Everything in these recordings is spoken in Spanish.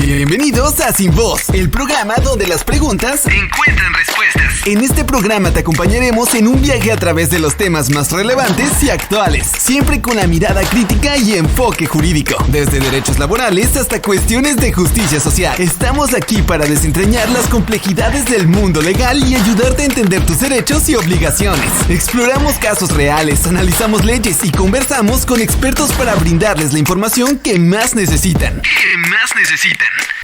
Bienvenidos a Sin Voz, el programa donde las preguntas encuentran respuestas. En este programa te acompañaremos en un viaje a través de los temas más relevantes y actuales, siempre con la mirada crítica y enfoque jurídico, desde derechos laborales hasta cuestiones de justicia social. Estamos aquí para desentrañar las complejidades del mundo legal y ayudarte a entender tus derechos y obligaciones. Exploramos casos reales, analizamos leyes y conversamos con expertos para brindarles la información que más necesitan.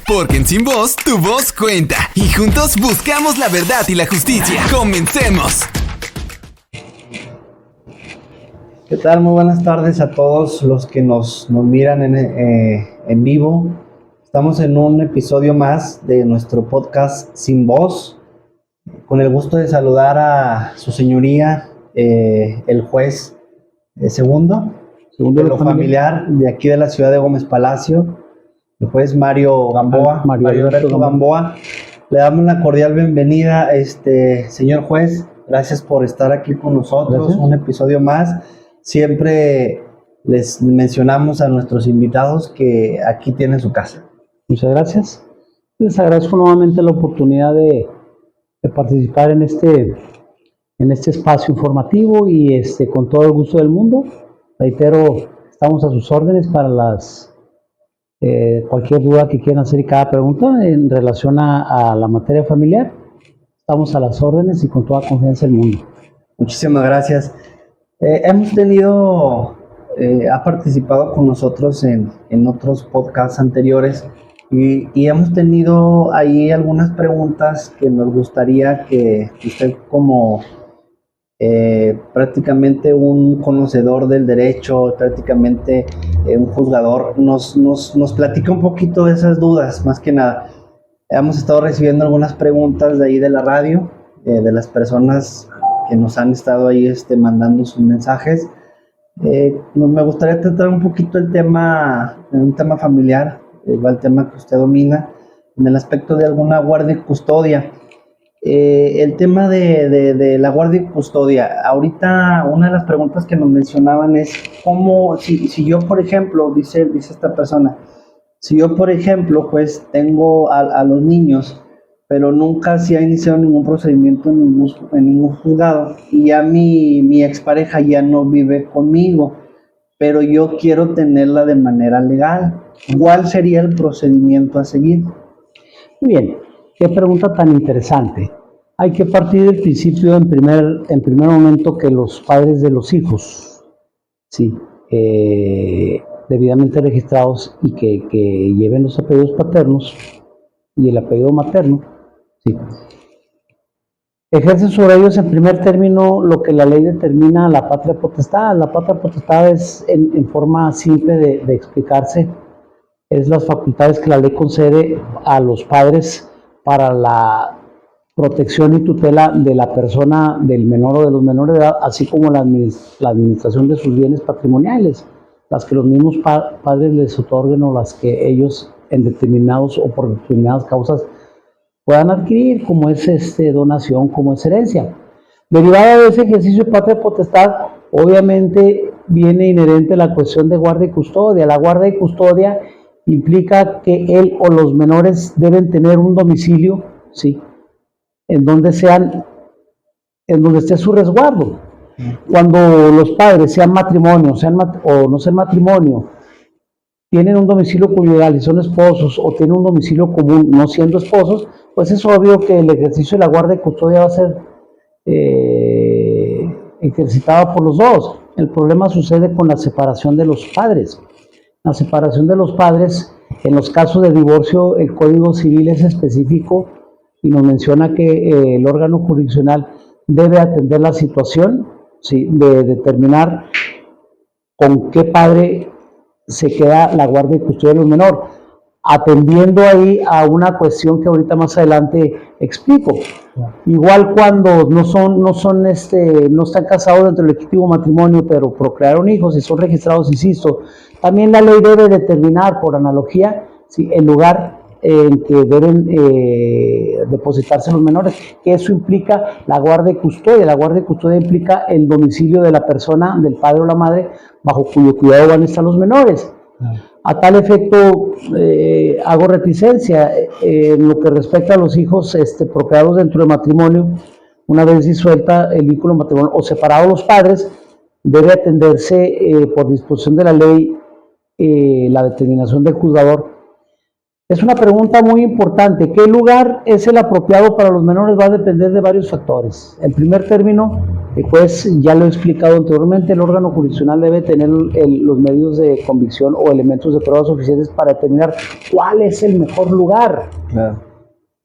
Porque en Sin Voz, tu voz cuenta. Y juntos buscamos la verdad y la justicia. ¡Comencemos! ¿Qué tal? Muy buenas tardes a todos los que nos miran en vivo. Estamos en un episodio más de nuestro podcast Sin Voz. Con el gusto de saludar a su señoría, el juez segundo de lo familiar de aquí de la ciudad de Gómez Palacio, el juez Mario Gamboa, Mario Alberto Gamboa. Le damos la cordial bienvenida, señor juez. Gracias por estar aquí con nosotros. Gracias. Un episodio más. Siempre les mencionamos a nuestros invitados que aquí tienen su casa. Muchas gracias. Les agradezco nuevamente la oportunidad de participar en este espacio informativo y con todo el gusto del mundo. Reitero, estamos a sus órdenes para cualquier duda que quieran hacer y cada pregunta en relación a la materia familiar. Estamos a las órdenes y con toda confianza del mundo. Muchísimas gracias. Ha participado con nosotros en otros podcasts anteriores y hemos tenido ahí algunas preguntas que nos gustaría que usted, como prácticamente un conocedor del derecho, prácticamente un juzgador, nos platica un poquito de esas dudas. Más que nada, hemos estado recibiendo algunas preguntas de ahí de la radio, de las personas que nos han estado ahí mandando sus mensajes. Me gustaría tratar un poquito un tema familiar, el tema que usted domina, en el aspecto de alguna guardia y custodia. El tema de la guardia y custodia. Ahorita una de las preguntas que nos mencionaban es cómo, si yo, por ejemplo, dice esta persona, si yo, por ejemplo, pues tengo a los niños, pero nunca se ha iniciado ningún procedimiento en ningún juzgado, y ya mi expareja ya no vive conmigo, pero yo quiero tenerla de manera legal, ¿cuál sería el procedimiento a seguir? Muy bien, qué pregunta tan interesante. Hay que partir del principio en primer momento que los padres de los hijos, sí, debidamente registrados y que lleven los apellidos paternos y el apellido materno, sí, ejercen sobre ellos en primer término lo que la ley determina la patria potestad. La patria potestad es, en forma simple de explicarse, es las facultades que la ley concede a los padres para la protección y tutela de la persona, del menor o de los menores de edad, así como la administración de sus bienes patrimoniales, las que los mismos padres les otorguen o las que ellos en determinados o por determinadas causas puedan adquirir, como es donación, como es herencia. Derivada de ese ejercicio de patria potestad, obviamente viene inherente la cuestión de guardia y custodia. La guardia y custodia implica que él o los menores deben tener un domicilio, sí, en donde esté su resguardo. Cuando los padres, sean matrimonio o no sean matrimonio, tienen un domicilio conyugal y son esposos, o tienen un domicilio común no siendo esposos, pues es obvio que el ejercicio de la guardia y custodia va a ser ejercitado por los dos. El problema sucede con la separación de los padres. La separación de los padres, en los casos de divorcio, el Código Civil es específico y nos menciona que el órgano jurisdiccional debe atender la situación, ¿sí?, de determinar con qué padre se queda la guardia y custodia del menor, atendiendo ahí a una cuestión que ahorita más adelante explico. Igual cuando no están casados dentro del legítimo matrimonio, pero procrearon hijos y son registrados, insisto, también la ley debe determinar, por analogía, ¿sí?, el lugar en que deben depositarse los menores, que eso implica la guardia y custodia. La guardia y custodia implica el domicilio de la persona, del padre o la madre, bajo cuyo cuidado van a estar los menores. A tal efecto, hago reticencia en lo que respecta a los hijos procreados dentro del matrimonio. Una vez disuelta el vínculo matrimonial o separados los padres, debe atenderse por disposición de la ley la determinación del juzgador. Es una pregunta muy importante. ¿Qué lugar es el apropiado para los menores? Va a depender de varios factores. En primer término, pues ya lo he explicado anteriormente, el órgano jurisdiccional debe tener los medios de convicción o elementos de pruebas suficientes para determinar cuál es el mejor lugar. Claro.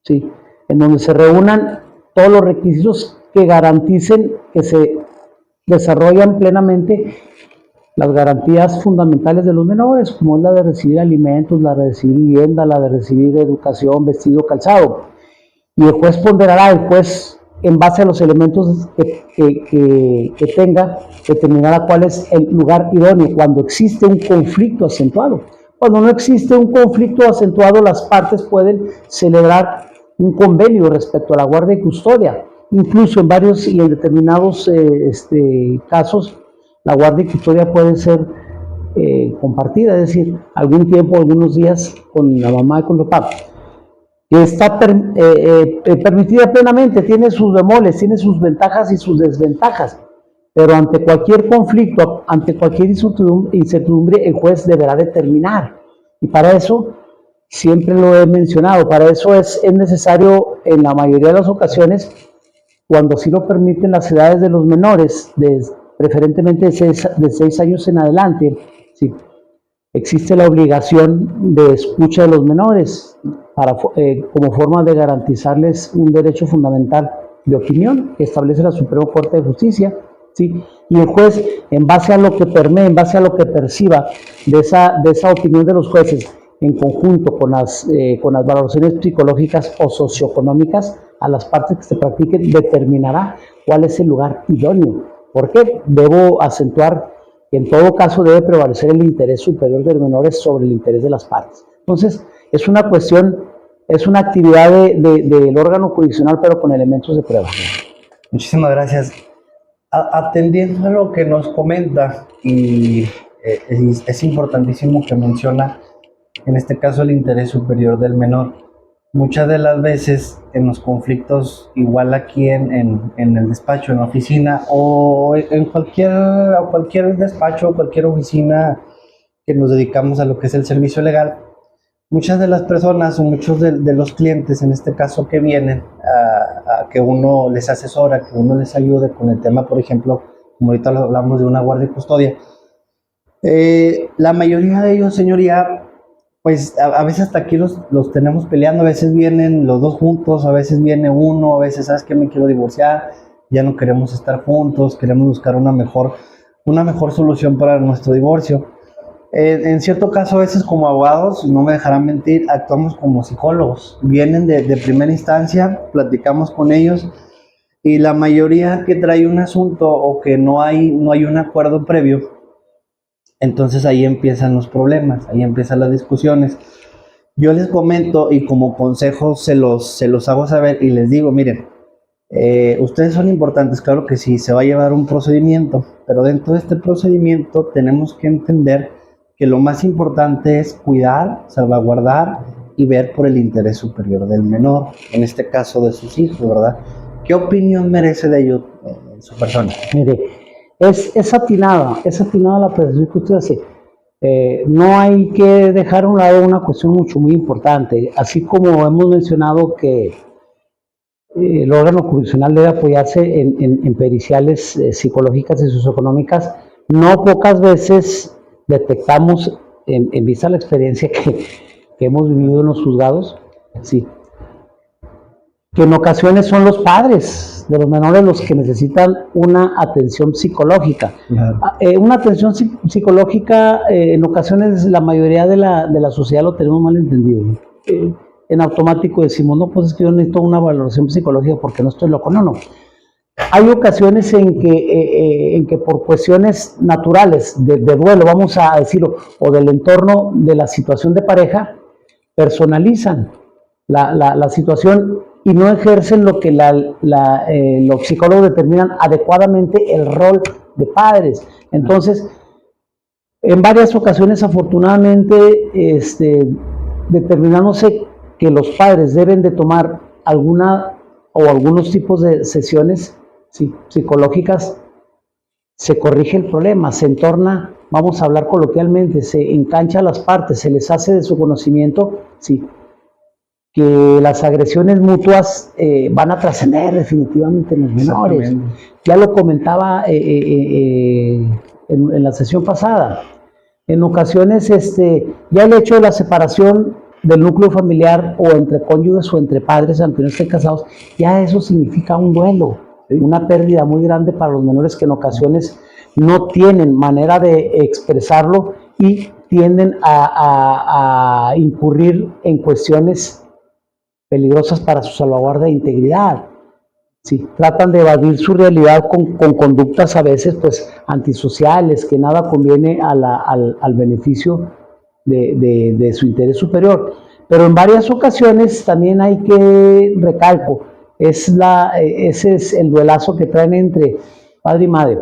Sí, en donde se reúnan todos los requisitos que garanticen que se desarrollan plenamente las garantías fundamentales de los menores, como es la de recibir alimentos, la de recibir vivienda, la de recibir educación, vestido, calzado. Y el juez ponderará, el juez, en base a los elementos que tenga, determinará cuál es el lugar idóneo cuando existe un conflicto acentuado. Cuando no existe un conflicto acentuado, las partes pueden celebrar un convenio respecto a la guardia y custodia. Incluso en varios y en determinados casos, la guardia y custodia puede ser compartida, es decir, algún tiempo, algunos días con la mamá y con el papá. Está permitida plenamente, tiene sus bemoles, tiene sus ventajas y sus desventajas, pero ante cualquier conflicto, ante cualquier incertidumbre, el juez deberá determinar. Y para eso, siempre lo he mencionado, para eso es necesario en la mayoría de las ocasiones, cuando sí lo permiten las edades de los menores, preferentemente de 6 años en adelante, sí, existe la obligación de escucha de los menores como forma de garantizarles un derecho fundamental de opinión que establece la Suprema Corte de Justicia, ¿sí? Y el juez, en base a lo que permee, en base a lo que perciba de esa opinión de los jueces, en conjunto con las valoraciones psicológicas o socioeconómicas a las partes que se practiquen, determinará cuál es el lugar idóneo. ¿Por qué? Debo acentuar que en todo caso debe prevalecer el interés superior de los menores sobre el interés de las partes. Entonces, es una cuestión, es una actividad del órgano jurisdiccional, pero con elementos de prueba. Muchísimas gracias. Atendiendo a lo que nos comenta, y es importantísimo que menciona, en este caso, el interés superior del menor. Muchas de las veces en los conflictos, igual aquí en el despacho, en la oficina, o en cualquier despacho, cualquier oficina que nos dedicamos a lo que es el servicio legal, muchas de las personas o muchos de los clientes, en este caso, que vienen a que uno les asesora, que uno les ayude con el tema, por ejemplo, como ahorita hablamos de una guardia y custodia, la mayoría de ellos, señoría, pues a veces hasta aquí los tenemos peleando, a veces vienen los dos juntos, a veces viene uno, a veces, ¿sabes qué? Me quiero divorciar, ya no queremos estar juntos, queremos buscar una mejor solución para nuestro divorcio. En cierto caso, a veces como abogados, no me dejarán mentir, actuamos como psicólogos. Vienen de primera instancia, platicamos con ellos, y la mayoría que trae un asunto o que no hay un acuerdo previo, entonces ahí empiezan los problemas, ahí empiezan las discusiones. Yo les comento y como consejo se los hago saber y les digo, miren, ustedes son importantes, claro que sí, se va a llevar un procedimiento, pero dentro de este procedimiento tenemos que entender que lo más importante es cuidar, salvaguardar y ver por el interés superior del menor, en este caso de sus hijos, ¿verdad? ¿Qué opinión merece de ellos su persona? Mire, es atinada la apreciación que usted hace. No hay que dejar a un lado una cuestión muy importante, así como hemos mencionado que el órgano jurisdiccional debe apoyarse en periciales psicológicas y socioeconómicas. No pocas veces detectamos, en vista de la experiencia que hemos vivido en los juzgados, sí, que en ocasiones son los padres de los menores los que necesitan una atención psicológica. Claro. Una atención psicológica, en ocasiones la mayoría de la sociedad lo tenemos mal entendido. En automático decimos, no, pues es que yo necesito una valoración psicológica porque no estoy loco. No. Hay ocasiones en que por cuestiones naturales de duelo, vamos a decirlo, o del entorno de la situación de pareja, personalizan la situación y no ejercen lo que los psicólogos determinan adecuadamente el rol de padres. Entonces, En varias ocasiones, afortunadamente, determinándose que los padres deben de tomar alguna o algunos tipos de sesiones psicológicas, se corrige el problema, se entorna, vamos a hablar coloquialmente, se engancha a las partes, se les hace de su conocimiento, que las agresiones mutuas van a trascender definitivamente en los menores. Ya lo comentaba en la sesión pasada. En ocasiones, ya el hecho de la separación del núcleo familiar o entre cónyuges o entre padres, aunque no estén casados, ya eso significa un duelo, una pérdida muy grande para los menores que en ocasiones no tienen manera de expresarlo y tienden a incurrir en cuestiones peligrosas para su salvaguarda de integridad. Tratan de evadir su realidad con conductas a veces pues antisociales, que nada conviene al beneficio de su interés superior. Pero en varias ocasiones también hay que recalco, ese es el duelazo que traen entre padre y madre.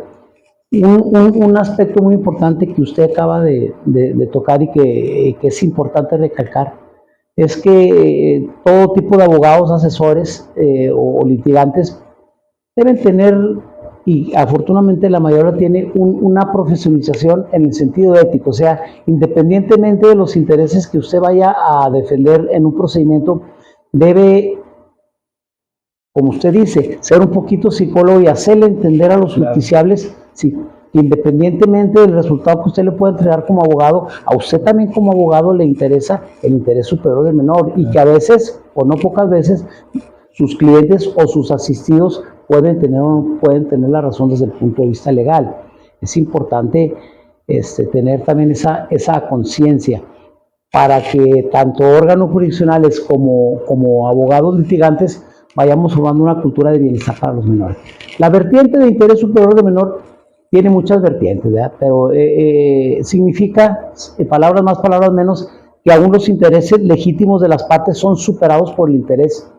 Un aspecto muy importante que usted acaba de tocar y que es importante recalcar es que todo tipo de abogados, asesores o litigantes deben tener, y afortunadamente la mayoría tiene, una profesionalización en el sentido ético. O sea, independientemente de los intereses que usted vaya a defender en un procedimiento, debe, como usted dice, ser un poquito psicólogo y hacerle entender a los justiciables, independientemente del resultado que usted le pueda entregar como abogado, a usted también como abogado le interesa el interés superior del menor, y que a veces, o no pocas veces, sus clientes o sus asistidos pueden tener la razón desde el punto de vista legal. Es importante tener también esa conciencia para que tanto órganos jurisdiccionales como abogados litigantes vayamos formando una cultura de bienestar para los menores. La vertiente de interés superior del menor tiene muchas vertientes, ¿verdad? Pero significa, palabras más, palabras menos, que aún los intereses legítimos de las partes son superados por el interés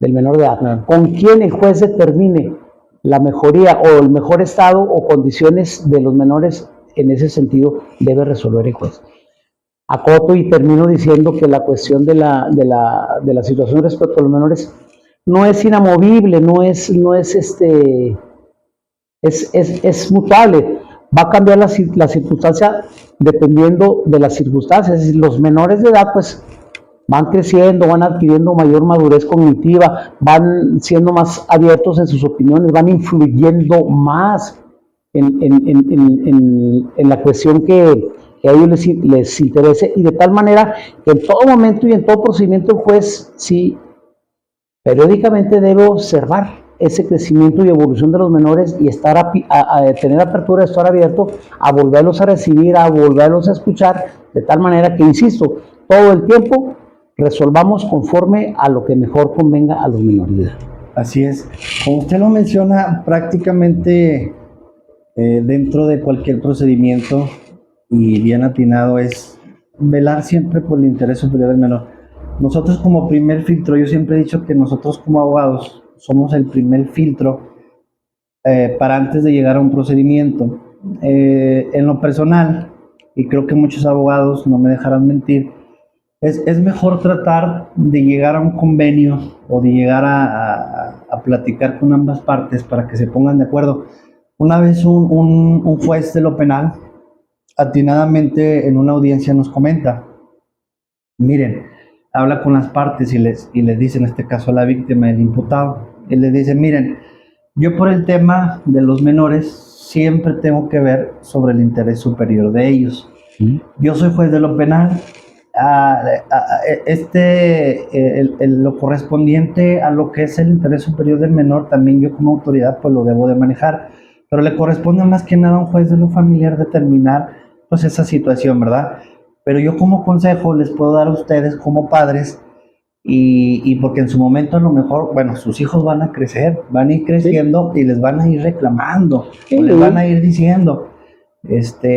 del menor de edad. Claro. Con quien el juez determine la mejoría o el mejor estado o condiciones de los menores, en ese sentido debe resolver el juez. Acoto y termino diciendo que la cuestión de la situación respecto a los menores no es inamovible, es mutable. Va a cambiar la circunstancia dependiendo de las circunstancias. Es decir, los menores de edad pues van creciendo, van adquiriendo mayor madurez cognitiva, van siendo más abiertos en sus opiniones, van influyendo más en la cuestión que a ellos les interese, y de tal manera que en todo momento y en todo procedimiento el juez periódicamente debe observar ese crecimiento y evolución de los menores y tener apertura, estar abierto a volverlos a recibir, a volverlos a escuchar, de tal manera que, insisto, todo el tiempo resolvamos conforme a lo que mejor convenga a los menores de edad. Así es. Como usted lo menciona, prácticamente dentro de cualquier procedimiento, y bien atinado, es velar siempre por el interés superior del menor. Nosotros como primer filtro, yo siempre he dicho que nosotros como abogados somos el primer filtro para antes de llegar a un procedimiento. En lo personal, y creo que muchos abogados no me dejarán mentir, es mejor tratar de llegar a un convenio o de llegar a platicar con ambas partes para que se pongan de acuerdo. Una vez un juez de lo penal, atinadamente en una audiencia nos comenta, miren, habla con las partes y les dice, en este caso a la víctima, el imputado, y les dice, miren, yo por el tema de los menores siempre tengo que ver sobre el interés superior de ellos. Yo soy juez de lo penal, lo correspondiente a lo que es el interés superior del menor, también yo como autoridad pues lo debo de manejar, pero le corresponde más que nada a un juez de lo familiar determinar pues esa situación, ¿verdad? Pero yo como consejo les puedo dar a ustedes como padres, y porque en su momento a lo mejor, bueno, sus hijos van a crecer, van a ir creciendo, y les van a ir reclamando, o les van a ir diciendo,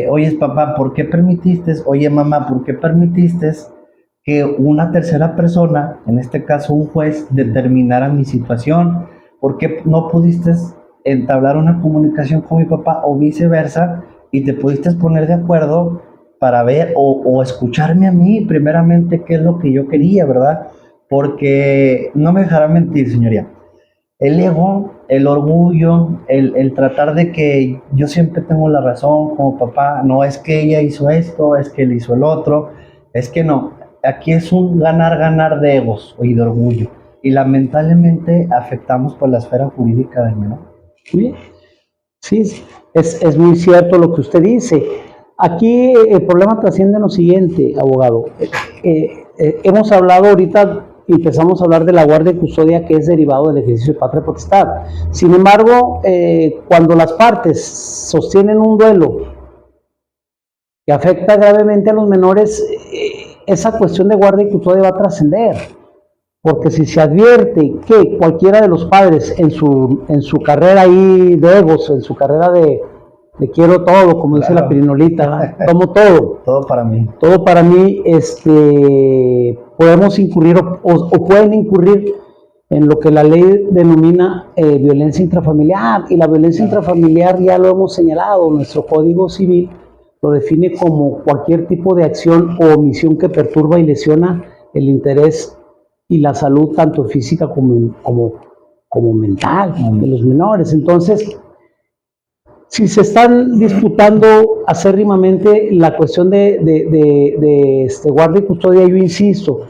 oye papá, ¿por qué permitiste? Oye mamá, ¿por qué permitiste que una tercera persona, en este caso un juez, determinara mi situación? ¿Por qué no pudiste entablar una comunicación con mi papá, o viceversa, y te pudiste poner de acuerdo para ver o escucharme a mí, primeramente, qué es lo que yo quería, ¿verdad? Porque no me dejará mentir, señoría. El ego, el orgullo, el tratar de que yo siempre tengo la razón como papá, no es que ella hizo esto, es que él hizo el otro, es que no, aquí es un ganar-ganar de egos y de orgullo, y lamentablemente afectamos por la esfera jurídica del menor. Bien. Sí, es muy cierto lo que usted dice. Aquí el problema trasciende en lo siguiente, abogado. Hemos hablado ahorita, empezamos a hablar de la guardia y custodia, que es derivado del ejercicio de patria potestad. Sin embargo, cuando las partes sostienen un duelo que afecta gravemente a los menores, esa cuestión de guardia y custodia va a trascender. Porque si se advierte que cualquiera de los padres en su carrera ahí de egos, en su carrera de quiero todo, como dice la pirinolita, tomo todo. Todo para mí. Todo para mí, podemos incurrir o pueden incurrir en lo que la ley denomina violencia intrafamiliar. Y la violencia intrafamiliar ya lo hemos señalado, nuestro Código Civil lo define como cualquier tipo de acción o omisión que perturba y lesiona el interés y la salud tanto física como mental de los menores. Entonces, si se están disputando acérrimamente la cuestión de guardia y custodia, yo insisto,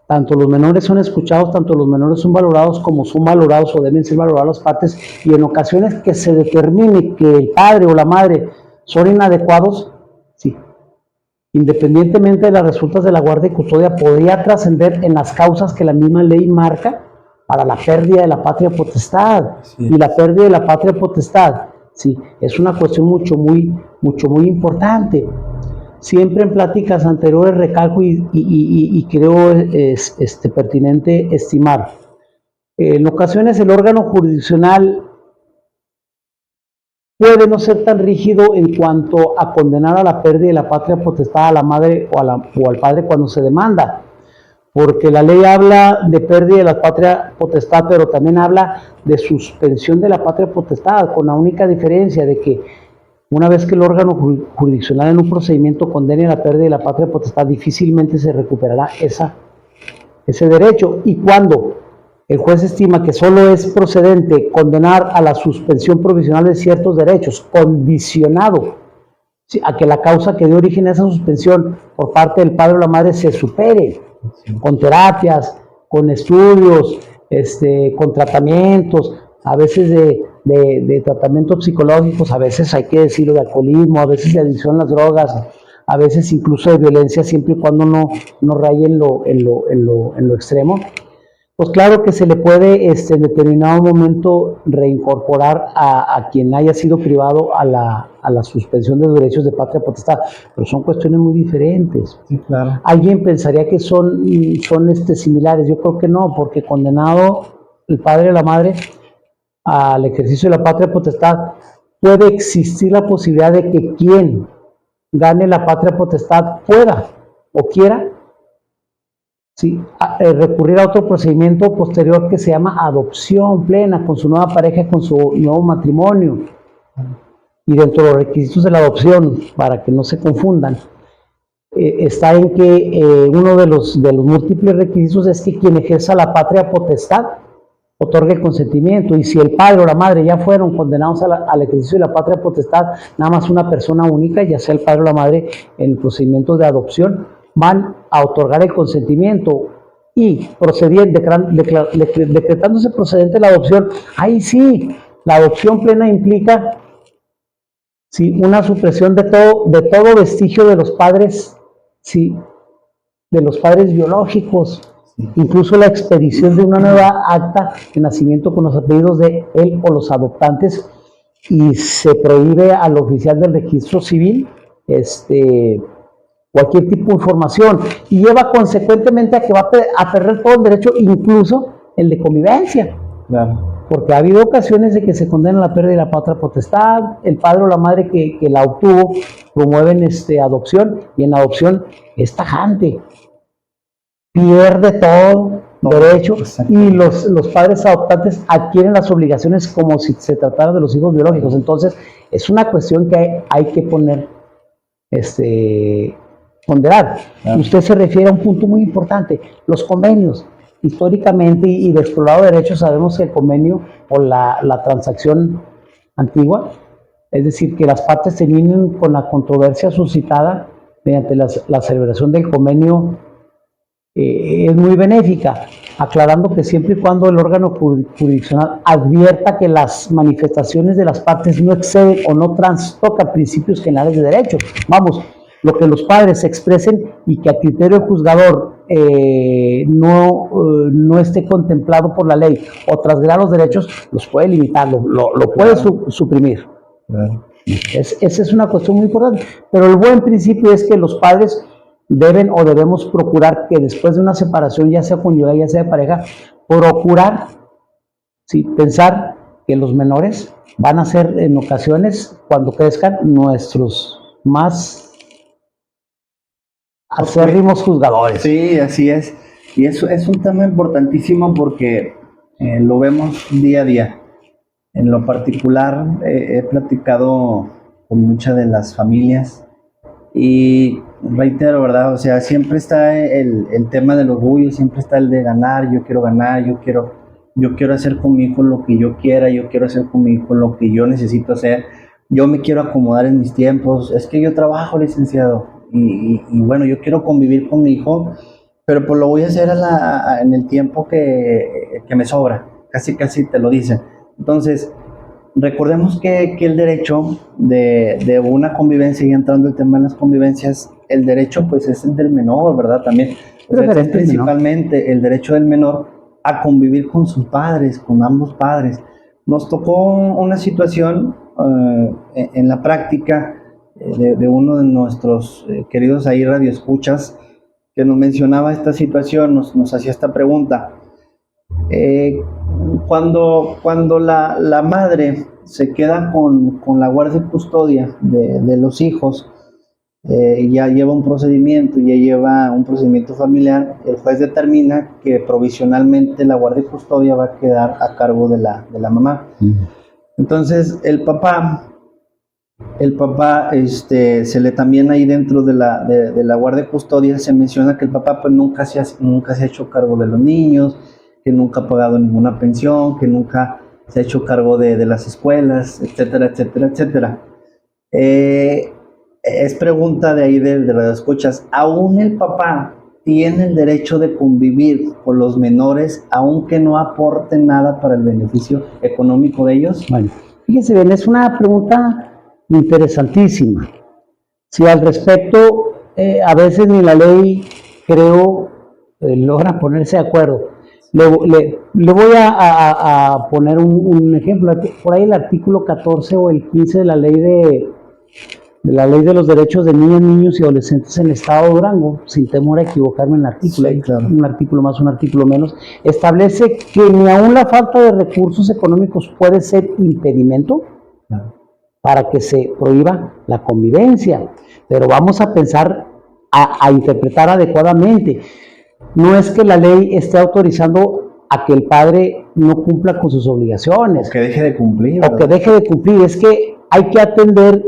tanto los menores son escuchados, tanto los menores son valorados como son valorados o deben ser valorados las partes, y en ocasiones que se determine que el padre o la madre son inadecuados, sí, independientemente de las resultas de la guardia y custodia, podría trascender en las causas que la misma ley marca para la pérdida de la patria potestad. Sí. Y la pérdida de la patria potestad, sí, es una cuestión muy importante. Siempre en pláticas anteriores recalco y creo pertinente estimar. En ocasiones el órgano jurisdiccional puede no ser tan rígido en cuanto a condenar a la pérdida de la patria potestad a la madre o al padre cuando se demanda, porque la ley habla de pérdida de la patria potestad, pero también habla de suspensión de la patria potestad, con la única diferencia de que una vez que el órgano jurisdiccional en un procedimiento condene la pérdida de la patria potestad, difícilmente se recuperará ese derecho. Y cuando el juez estima que solo es procedente condenar a la suspensión provisional de ciertos derechos, condicionado a que la causa que dio origen a esa suspensión por parte del padre o la madre se supere, con terapias, con estudios, con tratamientos, a veces de tratamientos psicológicos, a veces hay que decirlo de alcoholismo, a veces de adicción a las drogas, a veces incluso de violencia, siempre y cuando no raye en lo extremo. Pues claro que se le puede en determinado momento reincorporar a quien haya sido privado a la suspensión de derechos de patria potestad, pero son cuestiones muy diferentes. Sí, claro. Alguien pensaría que son similares, yo creo que no, porque condenado el padre o la madre al ejercicio de la patria potestad, puede existir la posibilidad de que quien gane la patria potestad pueda o quiera, sí, recurrir a otro procedimiento posterior que se llama adopción plena con su nueva pareja, con su nuevo matrimonio. Y dentro de los requisitos de la adopción, para que no se confundan, está en que uno de los múltiples requisitos es que quien ejerza la patria potestad otorgue el consentimiento. Y si el padre o la madre ya fueron condenados al ejercicio de la patria potestad, nada más una persona única, ya sea el padre o la madre, en el procedimiento de adopción, van a otorgar el consentimiento y decretándose procedente la adopción. Ahí sí, la adopción plena implica sí, una supresión de todo vestigio de los padres, sí, de los padres biológicos, incluso la expedición de una nueva acta de nacimiento con los apellidos de él o los adoptantes, y se prohíbe al oficial del registro civil cualquier tipo de información, y lleva consecuentemente a que va a perder todo el derecho, incluso el de convivencia. Claro. Porque ha habido ocasiones de que se condena la pérdida de la patria potestad, el padre o la madre que la obtuvo promueven adopción, y en adopción es tajante, pierde todo derecho, y los padres adoptantes adquieren las obligaciones como si se tratara de los hijos biológicos. Entonces, es una cuestión que hay que ponderar. Usted se refiere a un punto muy importante, los convenios. Históricamente y de explorado derecho sabemos que el convenio o la transacción antigua, es decir, que las partes terminen con la controversia suscitada mediante la celebración del convenio, es muy benéfica, aclarando que siempre y cuando el órgano jurisdiccional advierta que las manifestaciones de las partes no exceden o no trastocan principios generales de derecho. Vamos, lo que los padres expresen y que a criterio del juzgador no esté contemplado por la ley o trasgreda los derechos, los puede limitar, lo puede suprimir. Claro. Esa es una cuestión muy importante. Pero el buen principio es que los padres deben o debemos procurar que después de una separación, ya sea conyugal, ya sea de pareja, procurar, ¿sí?, pensar que los menores van a ser en ocasiones, cuando crezcan, nuestros más acérrimos juzgadores. Sí, así es. Y eso es un tema importantísimo porque lo vemos día a día. En lo particular, he platicado con muchas de las familias y reitero, ¿verdad? O sea, siempre está el tema del orgullo, siempre está el de ganar, yo quiero hacer con mi hijo lo que yo quiera, yo quiero hacer con mi hijo lo que yo necesito hacer, yo me quiero acomodar en mis tiempos, es que yo trabajo, licenciado, y bueno, yo quiero convivir con mi hijo, pero pues lo voy a hacer en el tiempo que me sobra, casi te lo dicen. Entonces, recordemos que el derecho de una convivencia, y entrando el tema de las convivencias, el derecho pues es el del menor, ¿verdad? También, o sea, es principalmente el derecho del menor a convivir con sus padres, con ambos padres. Nos tocó una situación en la práctica de uno de nuestros queridos ahí radioescuchas, que nos mencionaba esta situación, nos hacía esta pregunta. Cuando la madre se queda con la guardia y custodia de los hijos, ya lleva un procedimiento familiar, el juez determina que provisionalmente la guardia y custodia va a quedar a cargo de la mamá. Entonces el papá se le también ahí dentro de la guardia y custodia se menciona que el papá pues nunca se ha hecho cargo de los niños, que nunca ha pagado ninguna pensión, que nunca se ha hecho cargo de las escuelas, etcétera, etcétera, etcétera. Es pregunta de ahí de radioescuchas, ¿aún el papá tiene el derecho de convivir con los menores aunque no aporte nada para el beneficio económico de ellos? Bueno, fíjense bien, es una pregunta interesantísima. Si al respecto, a veces ni la ley, creo, logra ponerse de acuerdo. Le voy a poner un ejemplo. Por ahí el artículo 14 o el 15 de la ley de los derechos de niñas, niños y adolescentes en el estado de Durango, sin temor a equivocarme en el artículo, sí, claro, un artículo más, un artículo menos, establece que ni aún la falta de recursos económicos puede ser impedimento, claro, para que se prohíba la convivencia. Pero vamos a pensar, a interpretar adecuadamente. No es que la ley esté autorizando a que el padre no cumpla con sus obligaciones. O que deje de cumplir. O que deje de cumplir. Es que hay que atender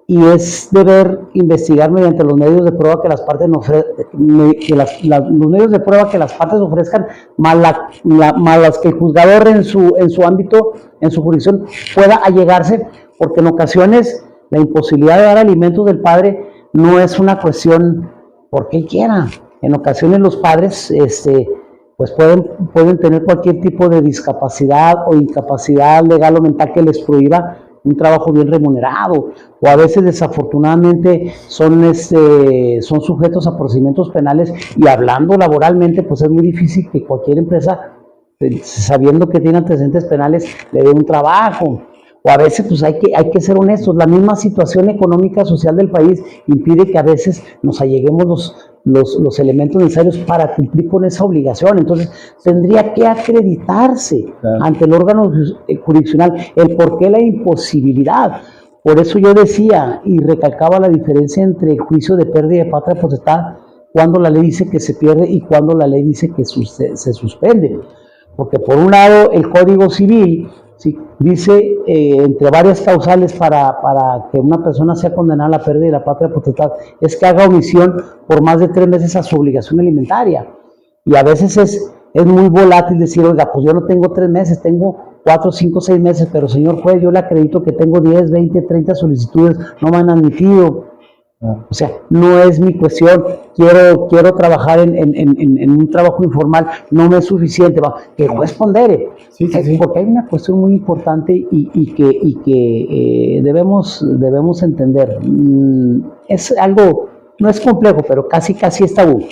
y es deber investigar mediante los medios de prueba que las partes los medios de prueba que las partes ofrezcan, más las que el juzgador en su ámbito, en su jurisdicción, pueda allegarse, porque en ocasiones la imposibilidad de dar alimentos del padre no es una cuestión porque él quiera. En ocasiones los padres pues pueden tener cualquier tipo de discapacidad o incapacidad legal o mental que les prohíba un trabajo bien remunerado, o a veces desafortunadamente son sujetos a procedimientos penales, y hablando laboralmente pues es muy difícil que cualquier empresa, sabiendo que tiene antecedentes penales, le dé un trabajo. O a veces pues hay que ser honestos, la misma situación económica social del país impide que a veces nos alleguemos los elementos necesarios para cumplir con esa obligación. Entonces tendría que acreditarse, claro, ante el órgano jurisdiccional el por qué la imposibilidad. Por eso yo decía y recalcaba la diferencia entre el juicio de pérdida de patria potestad cuándo la ley dice que se pierde y cuándo la ley dice que se suspende. Porque por un lado el Código Civil, ¿sí?, dice entre varias causales para que una persona sea condenada a la pérdida de la patria potestad, es que haga omisión por más de 3 meses a su obligación alimentaria. Y a veces es muy volátil decir, oiga, pues yo no tengo 3 meses, tengo 4, 5, 6 meses, pero señor juez, yo le acredito que tengo 10, 20, 30 solicitudes, no me han admitido. O sea, no es mi cuestión, quiero trabajar en un trabajo informal, no me es suficiente, que el juez pondere. Sí. Porque hay una cuestión muy importante y que debemos entender. Es algo, no es complejo, pero casi es tabú.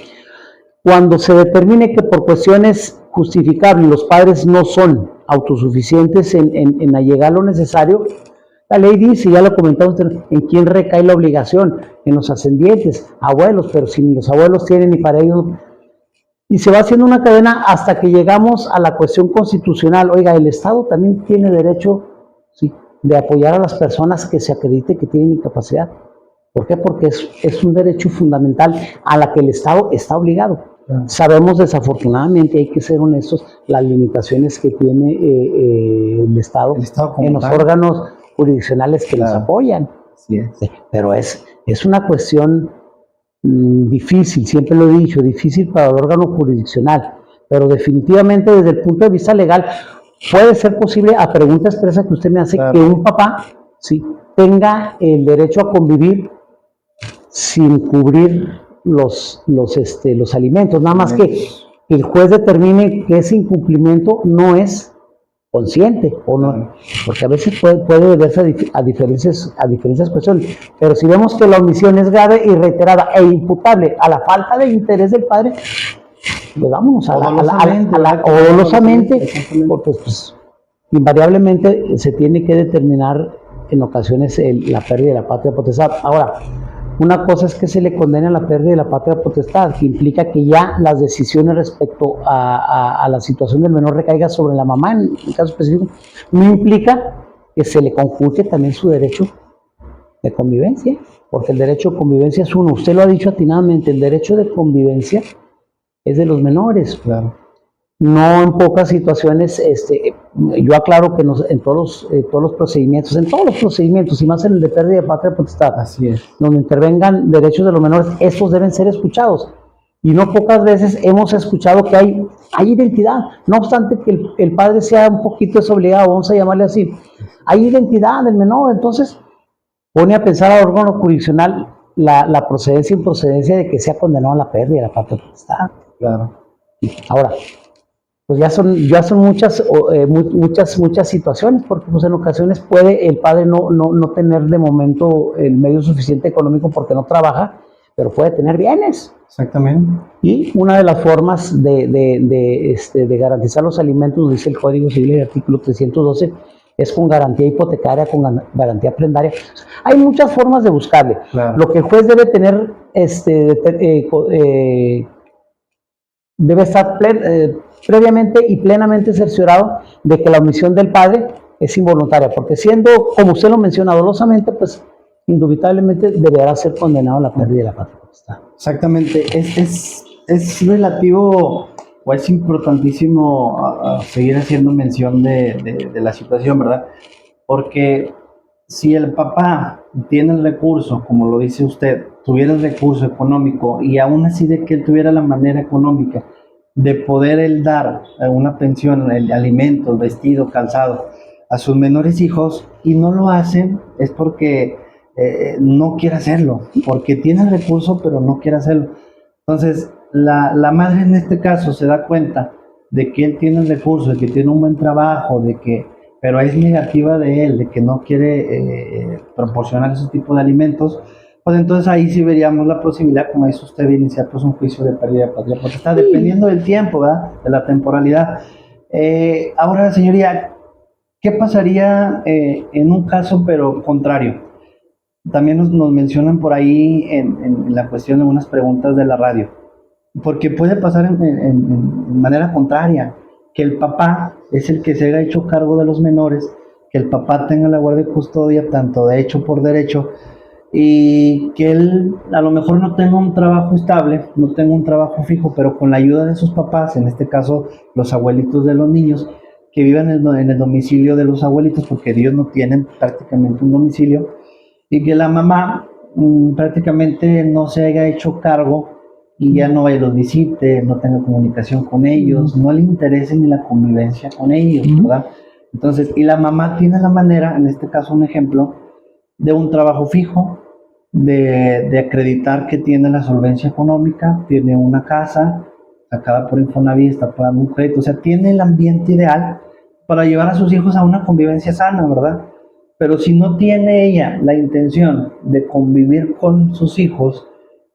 Cuando se determine que por cuestiones justificables los padres no son autosuficientes en allegar lo necesario, la ley dice, ya lo comentamos, en quién recae la obligación, en los ascendientes, abuelos, pero si ni los abuelos tienen ni para ellos, y se va haciendo una cadena hasta que llegamos a la cuestión constitucional. Oiga, el Estado también tiene derecho, ¿sí?, de apoyar a las personas que se acredite que tienen incapacidad. ¿Por qué? Porque es un derecho fundamental a la que el Estado está obligado. Sabemos desafortunadamente, hay que ser honestos, las limitaciones que tiene el Estado en los órganos jurisdiccionales que los apoyan. Sí. Pero es una cuestión difícil, siempre lo he dicho, difícil para el órgano jurisdiccional, pero definitivamente desde el punto de vista legal puede ser posible, a pregunta expresa que usted me hace, que un papá, ¿sí?, tenga el derecho a convivir sin cubrir los alimentos, nada más que el juez determine que ese incumplimiento no es consciente o no, porque a veces puede deberse a diferentes cuestiones, pero si vemos que la omisión es grave y reiterada e imputable a la falta de interés del padre, pues vámonos dolosamente, porque pues, invariablemente se tiene que determinar en ocasiones la pérdida de la patria potestad. Ahora, una cosa es que se le condene a la pérdida de la patria potestad, que implica que ya las decisiones respecto a la situación del menor recaiga sobre la mamá, en el caso específico, no implica que se le conculque también su derecho de convivencia, porque el derecho de convivencia es uno. Usted lo ha dicho atinadamente, el derecho de convivencia es de los menores. Claro. No en pocas situaciones, yo aclaro que en todos los procedimientos, y más en el de pérdida de patria potestad, así es, donde intervengan derechos de los menores, estos deben ser escuchados. Y no pocas veces hemos escuchado que hay identidad, no obstante que el padre sea un poquito desobligado, vamos a llamarle así, hay identidad del menor, entonces pone a pensar al órgano jurisdiccional la procedencia e improcedencia de que sea condenado a la pérdida de la patria potestad. Claro. Ahora, pues ya son muchas situaciones, porque pues en ocasiones puede el padre no tener de momento el medio suficiente económico porque no trabaja, pero puede tener bienes. Exactamente. Y una de las formas de garantizar los alimentos, dice el Código Civil, el artículo 312, es con garantía hipotecaria, con garantía prendaria. Hay muchas formas de buscarle. Claro. Lo que el juez debe tener, debe estar previamente y plenamente cerciorado de que la omisión del padre es involuntaria, porque siendo, como usted lo menciona dolosamente, pues indubitablemente deberá ser condenado a la pérdida de la patria potestad. Exactamente, es relativo o es importantísimo seguir haciendo mención de la situación, ¿verdad? Porque si el papá tiene el recurso, como lo dice usted, tuviera el recurso económico y aún así de que él tuviera la manera económica de poder él dar una pensión, alimentos, vestido, calzado a sus menores hijos y no lo hacen, es porque no quiere hacerlo, porque tiene el recurso pero no quiere hacerlo. Entonces la madre en este caso se da cuenta de que él tiene el recurso, de que tiene un buen trabajo, pero es negativa de él, de que no quiere proporcionar ese tipo de alimentos. Pues entonces ahí sí veríamos la posibilidad, como dice usted, de iniciar pues un juicio de pérdida de patria potestad, dependiendo del tiempo, ¿verdad?, de la temporalidad. Ahora, señoría, ¿qué pasaría en un caso pero contrario? También nos mencionan por ahí en la cuestión de unas preguntas de la radio, porque puede pasar en manera contraria, que el papá es el que se haya hecho cargo de los menores, que el papá tenga la guardia y custodia, tanto de hecho por derecho, y que él a lo mejor no tenga un trabajo estable, no tenga un trabajo fijo, pero con la ayuda de sus papás, en este caso los abuelitos de los niños, que vivan en el domicilio de los abuelitos, porque ellos no tienen prácticamente un domicilio, y que la mamá prácticamente no se haya hecho cargo y ya no los visite, no tenga comunicación con ellos, no le interese ni la convivencia con ellos, ¿verdad? Entonces, y la mamá tiene la manera, en este caso un ejemplo, de un trabajo fijo, de acreditar que tiene la solvencia económica, tiene una casa sacada por Infonavit, está pagando un crédito, o sea, tiene el ambiente ideal para llevar a sus hijos a una convivencia sana, ¿verdad? Pero si no tiene ella la intención de convivir con sus hijos,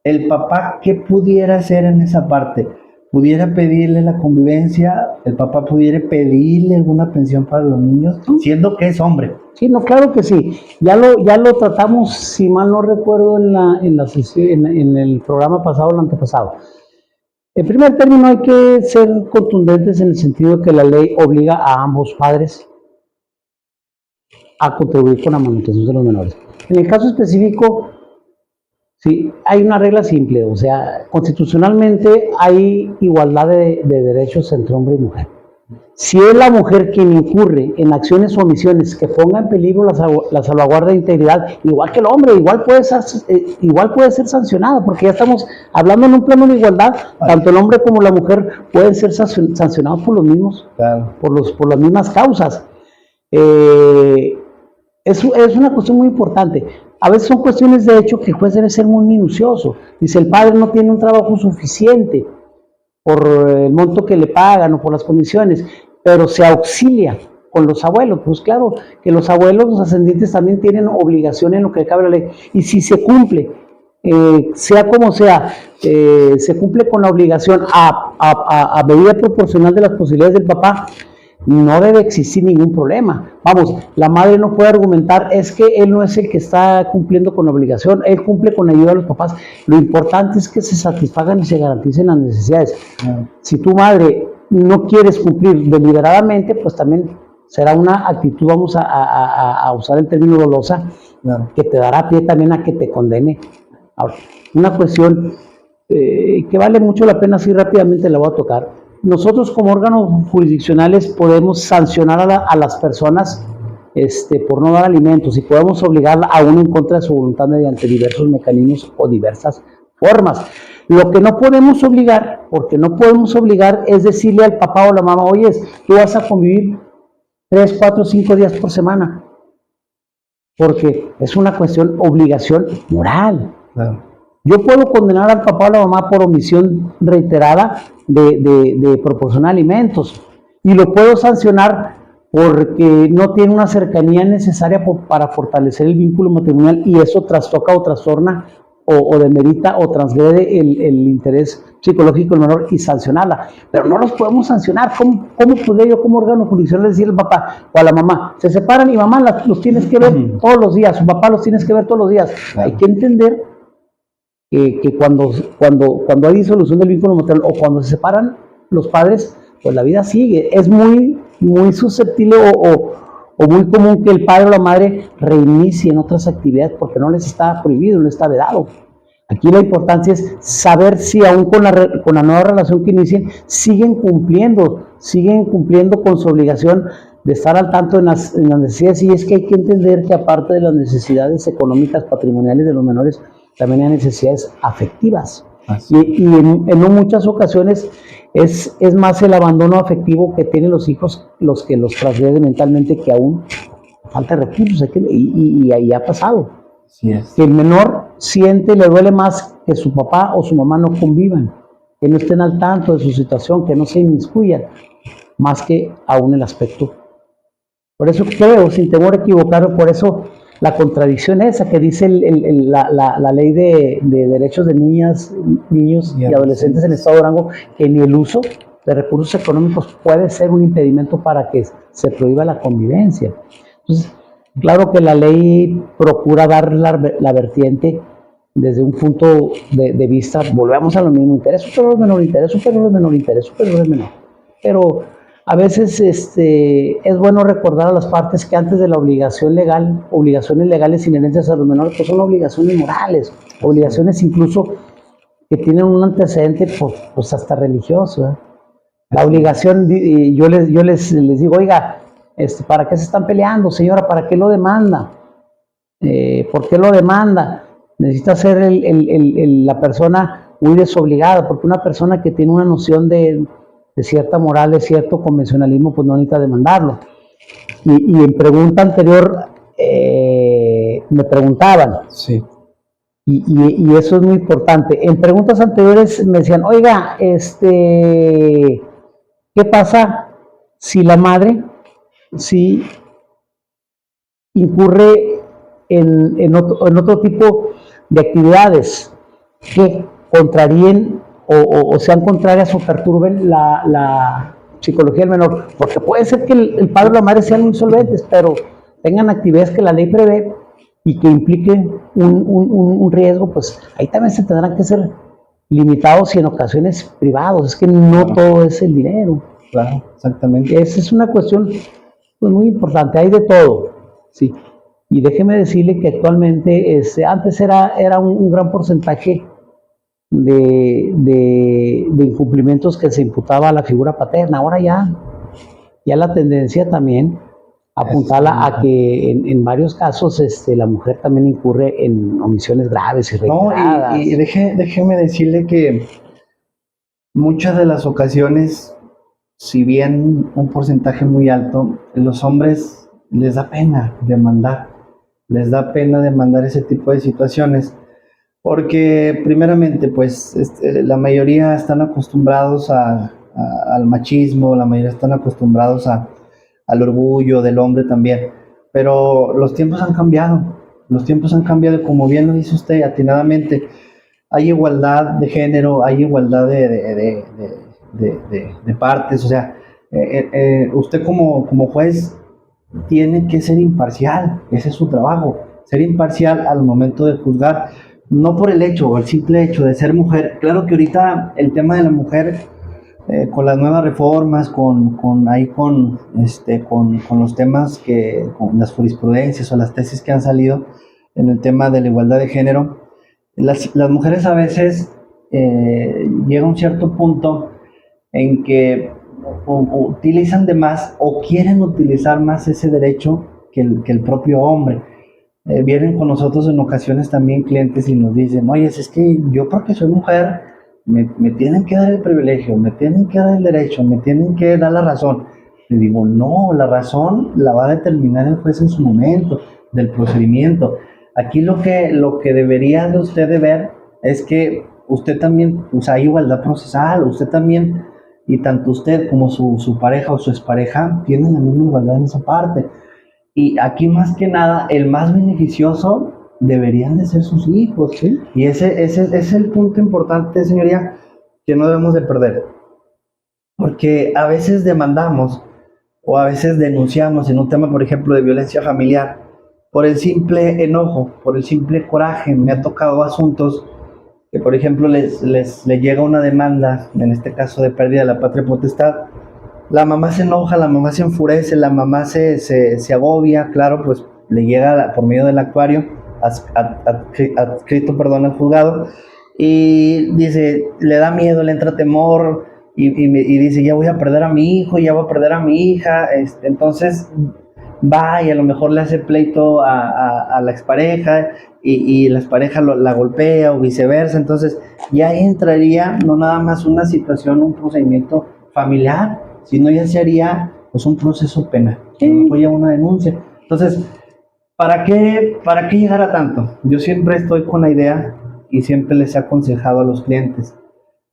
el papá, ¿qué pudiera hacer en esa parte? Pudiera pedirle la convivencia, el papá pudiera pedirle alguna pensión para los niños, siendo que es hombre. Sí, no, claro que sí. Ya lo tratamos, si mal no recuerdo, en el programa pasado, el antepasado. En primer término, hay que ser contundentes en el sentido de que la ley obliga a ambos padres a contribuir con la manutención de los menores. En el caso específico, sí, hay una regla simple, o sea, constitucionalmente hay igualdad de derechos entre hombre y mujer. Si es la mujer quien incurre en acciones o omisiones que ponga en peligro la salvaguarda de integridad, igual que el hombre, igual puede ser sancionada, porque ya estamos hablando en un plano de igualdad, tanto el hombre como la mujer pueden ser sancionados por los mismos, claro, por las mismas causas. Es una cuestión muy importante. A veces son cuestiones de hecho que el juez debe ser muy minucioso. Dice, el padre no tiene un trabajo suficiente por el monto que le pagan o por las condiciones, pero se auxilia con los abuelos. Pues claro, que los abuelos, los ascendientes también tienen obligación en lo que cabe la ley. Y si se cumple, sea como sea, se cumple con la obligación a medida proporcional de las posibilidades del papá, no debe existir ningún problema. Vamos, la madre no puede argumentar, es que él no es el que está cumpliendo con la obligación, él cumple con la ayuda de los papás. Lo importante es que se satisfagan y se garanticen las necesidades. Si tu madre no quieres cumplir deliberadamente, pues también será una actitud, vamos a usar el término dolosa, que te dará pie también a que te condene. Ahora, una cuestión que vale mucho la pena, así rápidamente la voy a tocar. Nosotros como órganos jurisdiccionales podemos sancionar a las personas por no dar alimentos y podemos obligarla aún en contra de su voluntad mediante diversos mecanismos o diversas formas. Lo que no podemos obligar, es decirle al papá o la mamá, oye, tú vas a convivir 3, 4, 5 días por semana, porque es una obligación moral. Claro. Yo puedo condenar al papá o a la mamá por omisión reiterada de proporcionar alimentos y lo puedo sancionar porque no tiene una cercanía necesaria para fortalecer el vínculo matrimonial y eso trastoca o trastorna o demerita o transgrede el interés psicológico del menor y sancionarla. Pero no los podemos sancionar. ¿Cómo podría yo como órgano jurisdiccional decirle al papá o a la mamá? Se separan y mamá los tienes que ver todos los días, su papá los tienes que ver todos los días. Claro. Hay que entender que cuando hay disolución del vínculo maternal o cuando se separan los padres, pues la vida sigue. Es muy susceptible o muy común que el padre o la madre reinicie en otras actividades porque no les está prohibido, no está vedado. Aquí la importancia es saber si aún con la nueva relación que inicien siguen cumpliendo con su obligación de estar al tanto en las necesidades. Y es que hay que entender que aparte de las necesidades económicas patrimoniales de los menores, también hay necesidades afectivas. Y en muchas ocasiones es más el abandono afectivo que tienen los hijos los que los transgreden mentalmente, que aún falta recursos. Y ahí ha pasado. Sí es. Que el menor le duele más que su papá o su mamá no convivan, que no estén al tanto de su situación, que no se inmiscuyan, más que aún el aspecto. Por eso creo, sin temor a equivocarme, por eso la contradicción esa que dice la ley de derechos de niños y adolescentes en el estado de Durango, que ni el uso de recursos económicos puede ser un impedimento para que se prohíba la convivencia. Entonces, claro que la ley procura dar la vertiente desde un punto de vista, volvemos a lo mismo, interés superior, menor interés superior, menor interés superior, menor. Pero A veces es bueno recordar a las partes que antes de la obligación legal, obligaciones legales inherentes a los menores, pues son obligaciones morales, obligaciones incluso que tienen un antecedente pues hasta religioso, ¿eh? La obligación, yo les digo, oiga, ¿para qué se están peleando, señora? ¿Para qué lo demanda? ¿Por qué lo demanda? Necesita ser la persona muy desobligada, porque una persona que tiene una noción de cierta moral, de cierto convencionalismo, pues no necesita demandarlo. Y en pregunta anterior me preguntaban, Sí. y eso es muy importante. En preguntas anteriores me decían, oiga, ¿qué pasa si la madre incurre en otro tipo de actividades que contraríen o sean contrarias o perturben la psicología del menor? Porque puede ser que el padre o la madre sean insolventes, pero tengan actividades que la ley prevé y que impliquen un riesgo, pues ahí también se tendrán que ser limitados y en ocasiones privados. Es que no todo es el dinero. Claro, exactamente. Esa es una cuestión pues, muy importante, hay de todo, sí. Y déjeme decirle que actualmente, antes era un gran porcentaje de incumplimientos que se imputaba a la figura paterna. Ahora ya la tendencia también apuntala a que en varios casos la mujer también incurre en omisiones graves y reiteradas. No, y déjeme decirle que muchas de las ocasiones, si bien un porcentaje muy alto, los hombres les da pena demandar, ese tipo de situaciones, porque primeramente, pues la mayoría están acostumbrados al machismo, la mayoría están acostumbrados al orgullo del hombre también, pero los tiempos han cambiado, como bien lo dice usted atinadamente. Hay igualdad de género, hay igualdad de partes, o sea, usted como juez tiene que ser imparcial, ese es su trabajo, ser imparcial al momento de juzgar, no por el hecho o el simple hecho de ser mujer. Claro que ahorita el tema de la mujer, con las nuevas reformas, con los temas con las jurisprudencias o las tesis que han salido en el tema de la igualdad de género, las mujeres a veces llega a un cierto punto en que utilizan de más o quieren utilizar más ese derecho que el propio hombre. Vienen con nosotros en ocasiones también clientes y nos dicen, oye, es que yo porque soy mujer me tienen que dar el privilegio, me tienen que dar el derecho, me tienen que dar la razón. Le digo, no, la razón la va a determinar el juez en su momento del procedimiento. Aquí lo que debería de usted de ver es que usted también, o sea, hay igualdad procesal, usted también, y tanto usted como su pareja o su expareja tienen la misma igualdad en esa parte. Y aquí más que nada, el más beneficioso deberían de ser sus hijos, ¿sí? Y ese es el punto importante, señoría, que no debemos de perder. Porque a veces demandamos o a veces denunciamos en un tema, por ejemplo, de violencia familiar, por el simple enojo, por el simple coraje. Me ha tocado asuntos que, por ejemplo, les llega una demanda, en este caso de pérdida de la patria potestad. La mamá se enoja, la mamá se enfurece, la mamá se agobia, claro, pues le llega por medio del actuario, adscrito, al juzgado, y dice, le da miedo, le entra temor, y dice, ya voy a perder a mi hijo, ya voy a perder a mi hija, entonces va y a lo mejor le hace pleito a la expareja, y la expareja la golpea o viceversa. Entonces ya entraría no nada más una situación, un procedimiento familiar, sino ya se haría pues un proceso penal, o ya una denuncia. Entonces, ¿para qué llegar a tanto? Yo siempre estoy con la idea y siempre les he aconsejado a los clientes,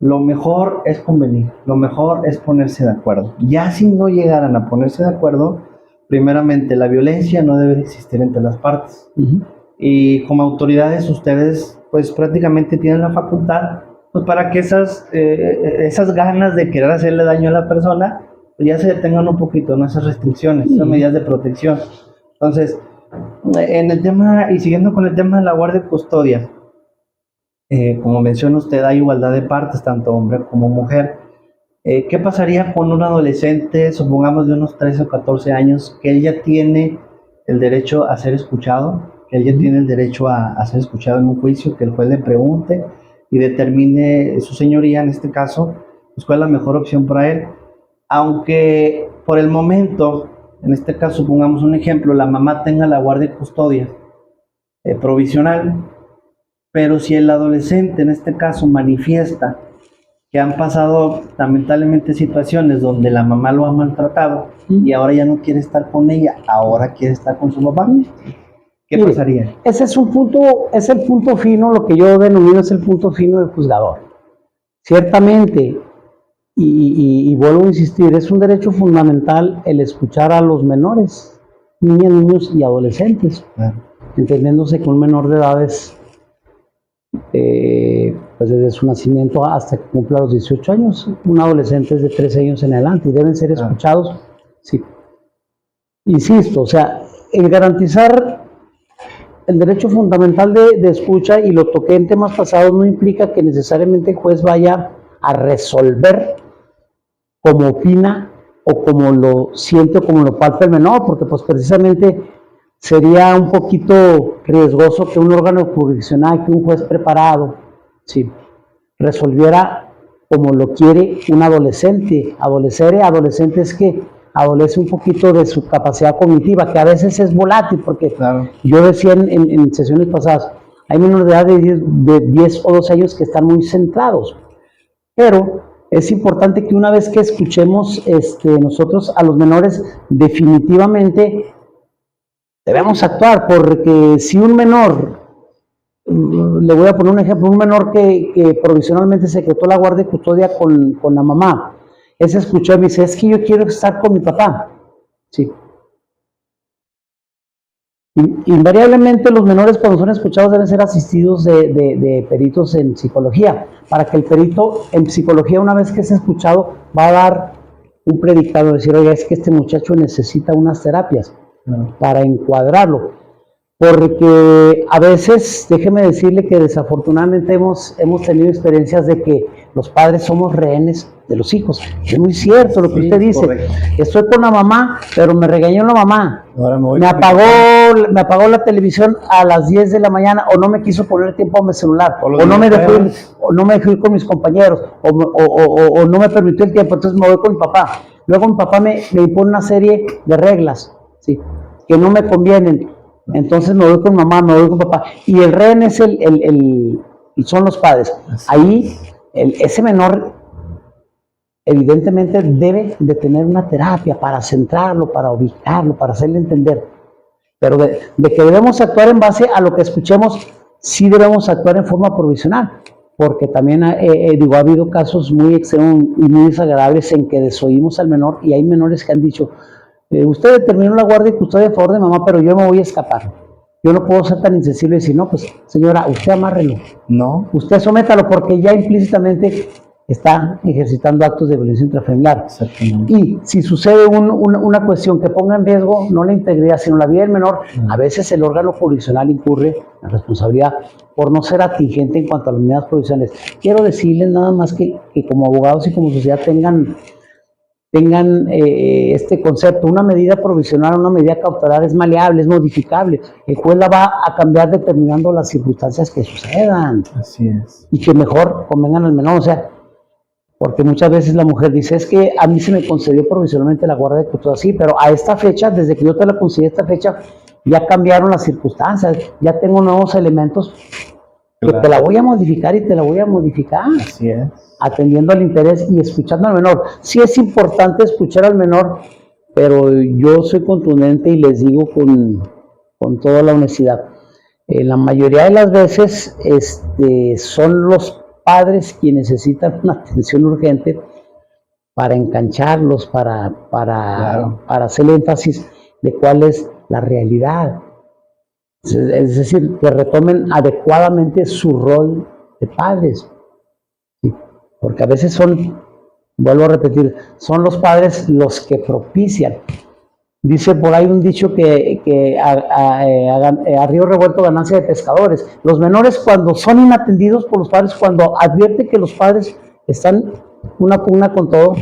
lo mejor es convenir, lo mejor es ponerse de acuerdo. Ya si no llegaran a ponerse de acuerdo, primeramente la violencia no debe de existir entre las partes. Y como autoridades ustedes pues prácticamente tienen la facultad pues para que esas ganas de querer hacerle daño a la persona pues ya se detengan un poquito, ¿no? Esas restricciones, esas medidas de protección. Entonces, en el tema, y siguiendo con el tema de la guardia y custodia, como menciona usted, hay igualdad de partes, tanto hombre como mujer. ¿Qué pasaría con un adolescente, supongamos de unos 13 o 14 años, que él ya tiene el derecho a ser escuchado, que él ya tiene el derecho a ser escuchado en un juicio, que el juez le pregunte y determine, su señoría en este caso, pues cuál es la mejor opción para él? Aunque por el momento, en este caso, supongamos un ejemplo, la mamá tenga la guardia y custodia provisional, pero si el adolescente en este caso manifiesta que han pasado lamentablemente situaciones donde la mamá lo ha maltratado y ahora ya no quiere estar con ella, ahora quiere estar con su papá, ¿qué Mire, pasaría? Ese es un punto, es el punto fino, lo que yo denomino es el punto fino del juzgador. Ciertamente, y vuelvo a insistir, es un derecho fundamental el escuchar a los menores, niñas, niños y adolescentes, entendiéndose que un menor de edades, pues desde su nacimiento hasta que cumpla los 18 años, un adolescente es de 13 años en adelante y deben ser escuchados, sí. Insisto, o sea, el garantizar el derecho fundamental de escucha, y lo toqué en temas pasados, no implica que necesariamente el juez vaya a resolver como opina o como lo siente o como lo palpa el menor, porque pues precisamente sería un poquito riesgoso que un órgano jurisdiccional, que un juez preparado, sí, resolviera como lo quiere un adolescente. Adolescente es que adolece un poquito de su capacidad cognitiva, que a veces es volátil, porque yo decía en sesiones pasadas, hay menores de edad de 10 o 12 años que están muy centrados, pero es importante que una vez que escuchemos nosotros a los menores, definitivamente debemos actuar, porque si un menor, le voy a poner un ejemplo, un menor que provisionalmente se quedó la guardia y custodia con la mamá, ese escuchó y me dice, es que yo quiero estar con mi papá, sí. Invariablemente los menores, cuando son escuchados, deben ser asistidos de peritos en psicología, para que el perito en psicología, una vez que es escuchado, va a dar un predicado, decir, oye, es que este muchacho necesita unas terapias para encuadrarlo, porque a veces, déjeme decirle que desafortunadamente hemos tenido experiencias de que los padres somos rehenes de los hijos. Es muy cierto lo que usted dice. Correcto. Estoy con la mamá, pero me regañó la mamá. Me apagó la televisión a las 10 de la mañana, o no me quiso poner tiempo a mi celular, o no me dejó ir con mis compañeros, o no me permitió el tiempo, entonces me voy con mi papá. Luego mi papá me impone una serie de reglas, ¿sí?, que no me convienen. Entonces me voy con mamá, me voy con papá. Y el rehén es son los padres. Ahí ese menor evidentemente debe de tener una terapia para centrarlo, para ubicarlo, para hacerle entender. Pero de que debemos actuar en base a lo que escuchemos, sí debemos actuar en forma provisional. Porque también ha habido casos muy extremos y muy desagradables en que desoímos al menor, y hay menores que han dicho, usted determinó la guardia y custodia a favor de mamá, pero yo me voy a escapar. Yo no puedo ser tan insensible y decir, no, pues señora, usted amárrelo. No. Usted sométalo, porque ya implícitamente está ejercitando actos de violencia intrafamiliar. Y si sucede una cuestión que ponga en riesgo no la integridad, sino la vida del menor, a veces el órgano jurisdiccional incurre en responsabilidad por no ser atingente en cuanto a las medidas provisionales. Quiero decirles nada más que como abogados y como sociedad tengan este concepto. Una medida provisional, una medida cautelar es maleable, es modificable. El juez la va a cambiar determinando las circunstancias que sucedan. Así es. Y que mejor convengan al menor, o sea, porque muchas veces la mujer dice, es que a mí se me concedió provisionalmente la guardia de custodia, sí, pero a esta fecha, desde que yo te la concedí a esta fecha, ya cambiaron las circunstancias, ya tengo nuevos elementos, que te la voy a modificar y te la voy a modificar. Así es. Atendiendo al interés y escuchando al menor. Sí es importante escuchar al menor, pero yo soy contundente y les digo con toda la honestidad. La mayoría de las veces son los padres quienes necesitan una atención urgente para engancharlos, para hacer énfasis de cuál es la realidad. Es decir, que retomen adecuadamente su rol de padres. ¿Sí? Porque a veces vuelvo a repetir, son los padres los que propician. Dice por ahí un dicho que a río revuelto ganancia de pescadores. Los menores, cuando son inatendidos por los padres, cuando advierte que los padres están una con todo,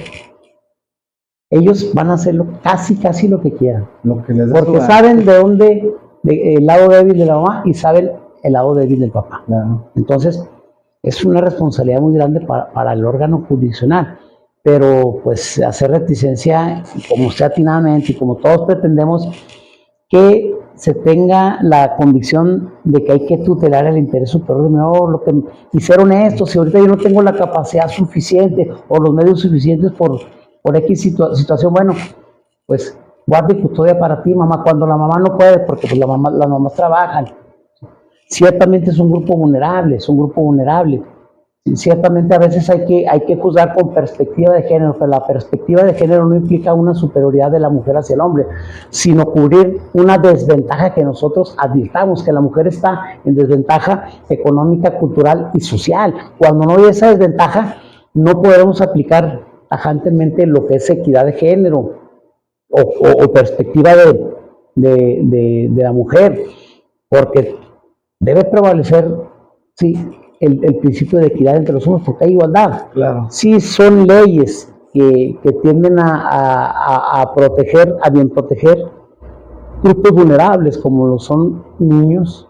ellos van a hacerlo casi lo que quieran. Lo que les da Porque su saben de dónde, el lado débil de la mamá y saben el lado débil del papá. Claro. Entonces, es una responsabilidad muy grande para el órgano jurisdiccional. Pero, pues, hacer reticencia, como usted atinadamente y como todos pretendemos, que se tenga la convicción de que hay que tutelar el interés superior del menor, lo que, y ser honestos. Si ahorita yo no tengo la capacidad suficiente o los medios suficientes por X situación, bueno, pues guarda y custodia para ti, mamá, cuando la mamá no puede, porque pues las mamás trabajan. Ciertamente es un grupo vulnerable, Ciertamente a veces hay que juzgar con perspectiva de género, pero la perspectiva de género no implica una superioridad de la mujer hacia el hombre, sino cubrir una desventaja que nosotros advirtamos, que la mujer está en desventaja económica, cultural y social. Cuando no hay esa desventaja, no podemos aplicar tajantemente lo que es equidad de género o perspectiva de la mujer, porque debe prevalecer, sí, el principio de equidad entre los hombres, porque hay igualdad. Claro. Sí, son leyes que tienden a proteger, a bien proteger grupos vulnerables, como lo son niños,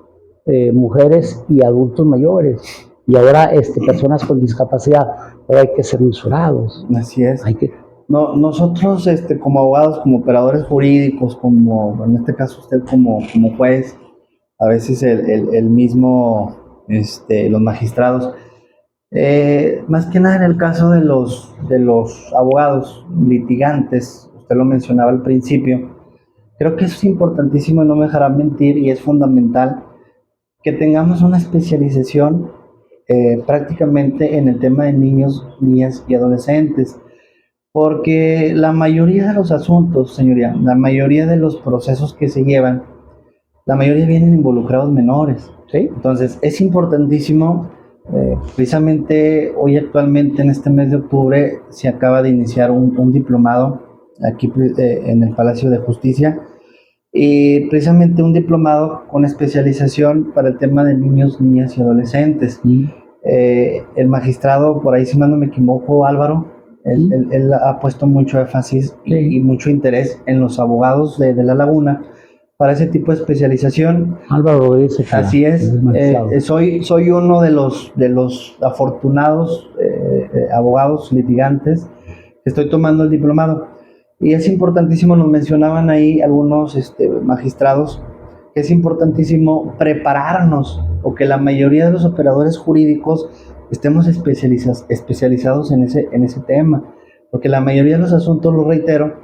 mujeres y adultos mayores. Y ahora personas con discapacidad, pero hay que ser mensurados. Así es. Hay que... No, nosotros como abogados, como operadores jurídicos, como en este caso usted como juez, a veces el mismo, los magistrados, más que nada en el caso de los abogados litigantes, usted lo mencionaba al principio, creo que eso es importantísimo y no me dejará mentir, y es fundamental que tengamos una especialización prácticamente en el tema de niños, niñas y adolescentes, porque la mayoría de los asuntos, señoría, la mayoría de los procesos que se llevan, la mayoría vienen involucrados menores, ¿sí? Entonces es importantísimo, precisamente hoy actualmente en este mes de octubre se acaba de iniciar un diplomado aquí en el Palacio de Justicia, y precisamente un diplomado con especialización para el tema de niños, niñas y adolescentes. El magistrado, por ahí si mal no me equivoco, Álvaro, él ha puesto mucho énfasis y mucho interés en los abogados de La Laguna para ese tipo de especialización. Álvaro Rodríguez. Así es. Soy uno de los afortunados abogados litigantes que estoy tomando el diplomado. Y es importantísimo, nos mencionaban ahí algunos magistrados, que es importantísimo prepararnos, o que la mayoría de los operadores jurídicos estemos especializados en ese tema, porque la mayoría de los asuntos, lo reitero,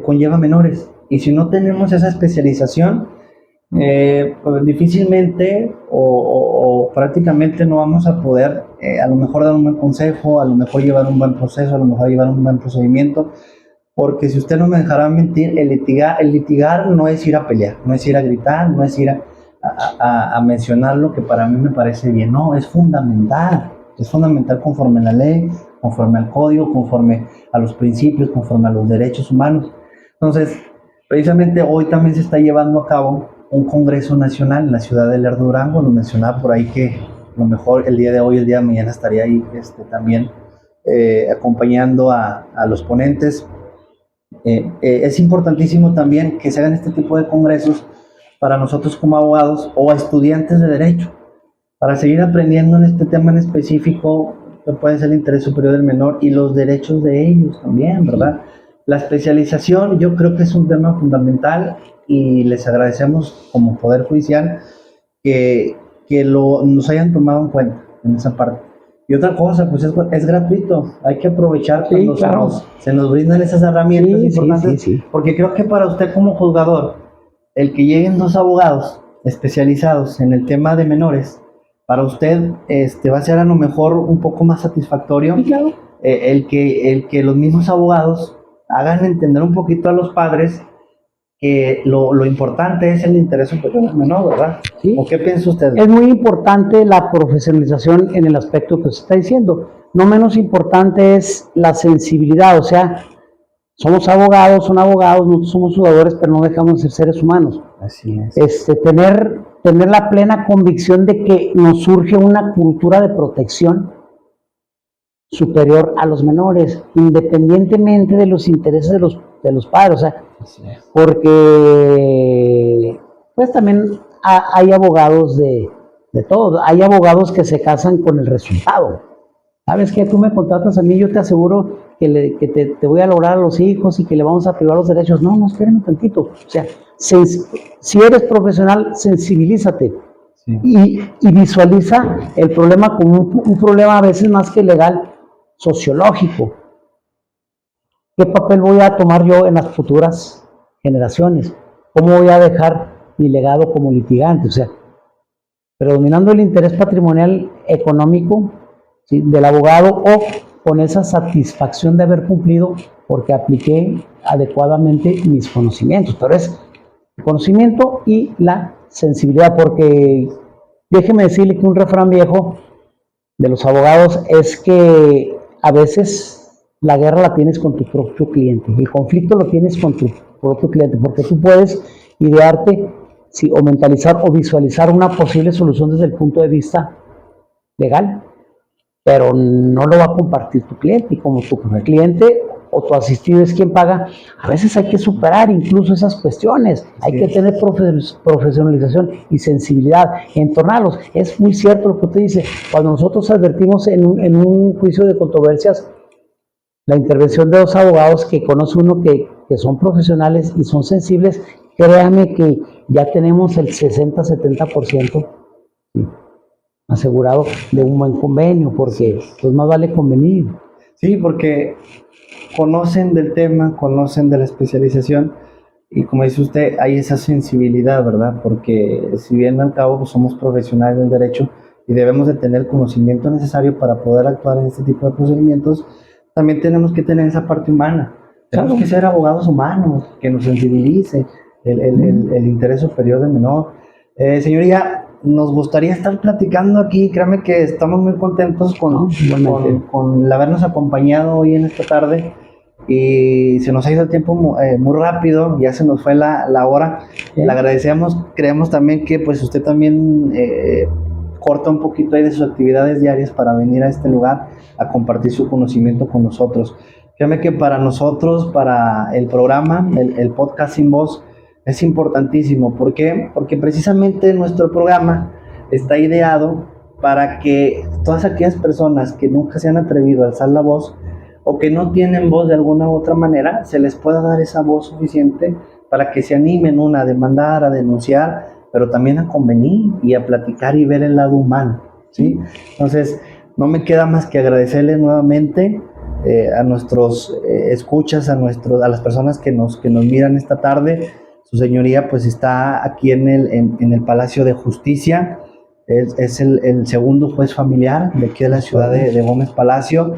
conlleva menores, y si no tenemos esa especialización, pues difícilmente o prácticamente no vamos a poder a lo mejor dar un buen consejo, a lo mejor llevar un buen proceso, a lo mejor llevar un buen procedimiento, porque si usted no me dejará mentir, el litigar no es ir a pelear, no es ir a gritar, no es ir a mencionar lo que para mí me parece bien, no, es fundamental conforme a la ley, conforme al código, conforme a los principios, conforme a los derechos humanos. Entonces, precisamente hoy también se está llevando a cabo un congreso nacional en la ciudad de Lerdo, Durango. Nos mencionaba por ahí que a lo mejor el día de hoy, el día de mañana estaría ahí también acompañando a los ponentes. Es importantísimo también que se hagan este tipo de congresos para nosotros como abogados o estudiantes de derecho, para seguir aprendiendo en este tema en específico, que puede ser el interés superior del menor y los derechos de ellos también, ¿verdad? La especialización yo creo que es un tema fundamental, y les agradecemos como Poder Judicial que nos hayan tomado en cuenta en esa parte. Y otra cosa, pues es gratuito, hay que aprovechar cuando se nos brindan esas herramientas importantes, porque creo que para usted como juzgador, el que lleguen dos abogados especializados en el tema de menores, para usted va a ser a lo mejor un poco más satisfactorio, el que los mismos abogados hagan entender un poquito a los padres que lo importante es el interés superior del menor, ¿verdad? ¿Sí? ¿O qué piensa usted? Es muy importante la profesionalización en el aspecto que usted está diciendo. No menos importante es la sensibilidad, o sea, somos abogados, son abogados, nosotros somos jugadores, pero no dejamos de ser seres humanos. Así es. Tener la plena convicción de que nos surge una cultura de protección superior a los menores, independientemente de los intereses de los padres, o sea, porque pues también hay abogados de todo, hay abogados que se casan con el resultado. ¿Sabes qué? Tú me contratas a mí, yo te aseguro que te voy a lograr a los hijos y que le vamos a privar los derechos. No, espérame tantito. O sea, si eres profesional, sensibilízate. Sí. Y visualiza el problema como un problema a veces más que legal, sociológico. ¿Qué papel voy a tomar yo en las futuras generaciones? ¿Cómo voy a dejar mi legado como litigante? O sea, predominando el interés patrimonial económico, ¿sí?, del abogado, o con esa satisfacción de haber cumplido porque apliqué adecuadamente mis conocimientos. Pero es el conocimiento y la sensibilidad, porque déjeme decirle que un refrán viejo de los abogados es que a veces la guerra la tienes con tu propio cliente, el conflicto lo tienes con tu propio cliente, porque tú puedes idearte, sí, o mentalizar o visualizar una posible solución desde el punto de vista legal, pero no lo va a compartir tu cliente, y como tu cliente o tu asistido es quien paga, a veces hay que superar incluso esas cuestiones, hay que tener profesionalización y sensibilidad, entornarlos. Es muy cierto lo que usted dice, cuando nosotros advertimos en un juicio de controversias, la intervención de dos abogados que conoce uno que son profesionales y son sensibles, créame que ya tenemos el 60-70%, ¿sí?, asegurado de un buen convenio, porque pues más vale convenir. Sí, porque conocen del tema, conocen de la especialización, y como dice usted, hay esa sensibilidad, ¿verdad? Porque si bien al cabo pues, somos profesionales del derecho y debemos de tener el conocimiento necesario para poder actuar en este tipo de procedimientos, también tenemos que tener esa parte humana. Tenemos que ser abogados humanos, que nos sensibilice el interés superior del menor. Señoría, nos gustaría estar platicando aquí, créame que estamos muy contentos con el habernos acompañado hoy en esta tarde, y se nos ha ido el tiempo muy rápido, ya se nos fue la hora. Le agradecemos, creemos también que pues usted también corta un poquito ahí de sus actividades diarias para venir a este lugar a compartir su conocimiento con nosotros. Créame que para nosotros, para el programa, el podcast Sin Voz, es importantísimo. ¿Por qué? Porque precisamente nuestro programa está ideado para que todas aquellas personas que nunca se han atrevido a alzar la voz o que no tienen voz de alguna u otra manera, se les pueda dar esa voz suficiente para que se animen, a demandar, a denunciar, pero también a convenir y a platicar y ver el lado humano, ¿sí? Entonces, no me queda más que agradecerles nuevamente a nuestros escuchas, a las personas que nos miran esta tarde. Su señoría pues está aquí en el Palacio de Justicia, es el segundo juez familiar de aquí de la ciudad de Gómez Palacio.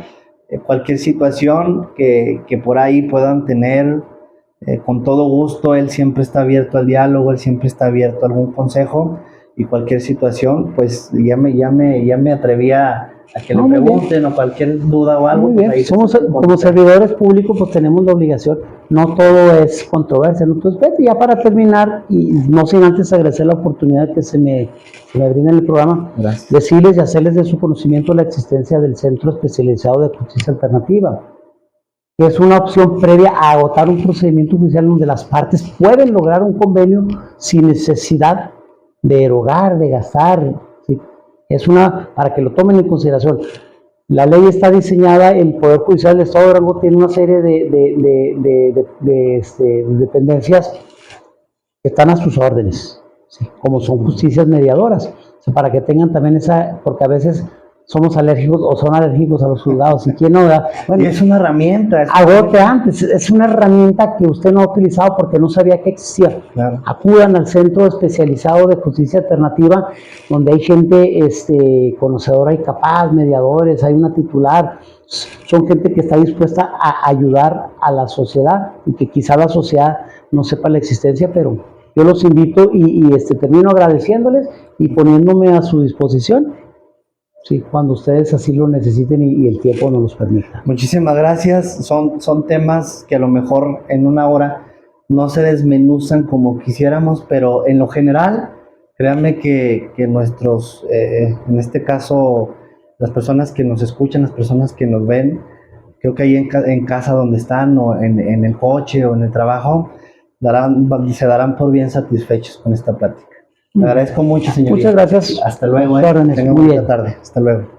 Cualquier situación que por ahí puedan tener, con todo gusto, él siempre está abierto al diálogo, él siempre está abierto a algún consejo, y cualquier situación, pues ya me atrevía a que le pregunten, o cualquier duda o algo. Muy bien, pues como servidores públicos pues tenemos la obligación, no todo es controversia, ¿no? Entonces, ya para terminar, y no sin antes agradecer la oportunidad que se me brinda en el programa, gracias, decirles y hacerles de su conocimiento la existencia del Centro Especializado de Justicia Alternativa, que es una opción previa a agotar un procedimiento judicial donde las partes pueden lograr un convenio sin necesidad de erogar, de gastar, ¿sí? Es para que lo tomen en consideración. La ley está diseñada, el Poder Judicial del Estado de Durango tiene una serie de dependencias que están a sus órdenes, ¿sí?, como son justicias mediadoras, o sea, para que tengan también porque a veces somos alérgicos o son alérgicos a los juzgados, y quién no da. Bueno, es una herramienta. Agote antes, es una herramienta que usted no ha utilizado porque no sabía que existía. Claro. Acudan al Centro Especializado de Justicia Alternativa, donde hay gente conocedora y capaz, mediadores, hay una titular, son gente que está dispuesta a ayudar a la sociedad, y que quizá la sociedad no sepa la existencia, pero yo los invito y termino agradeciéndoles y poniéndome a su disposición, sí, cuando ustedes así lo necesiten y el tiempo nos los permita. Muchísimas gracias. Son temas que a lo mejor en una hora no se desmenuzan como quisiéramos, pero en lo general, créanme que nuestros, en este caso, las personas que nos escuchan, las personas que nos ven, creo que ahí en casa donde están, o en el coche, o en el trabajo, se darán por bien satisfechos con esta plática. Le agradezco mucho, señorita. Muchas gracias. Hasta luego. Órdenes. Tenga Muy buena bien. tarde. Hasta luego.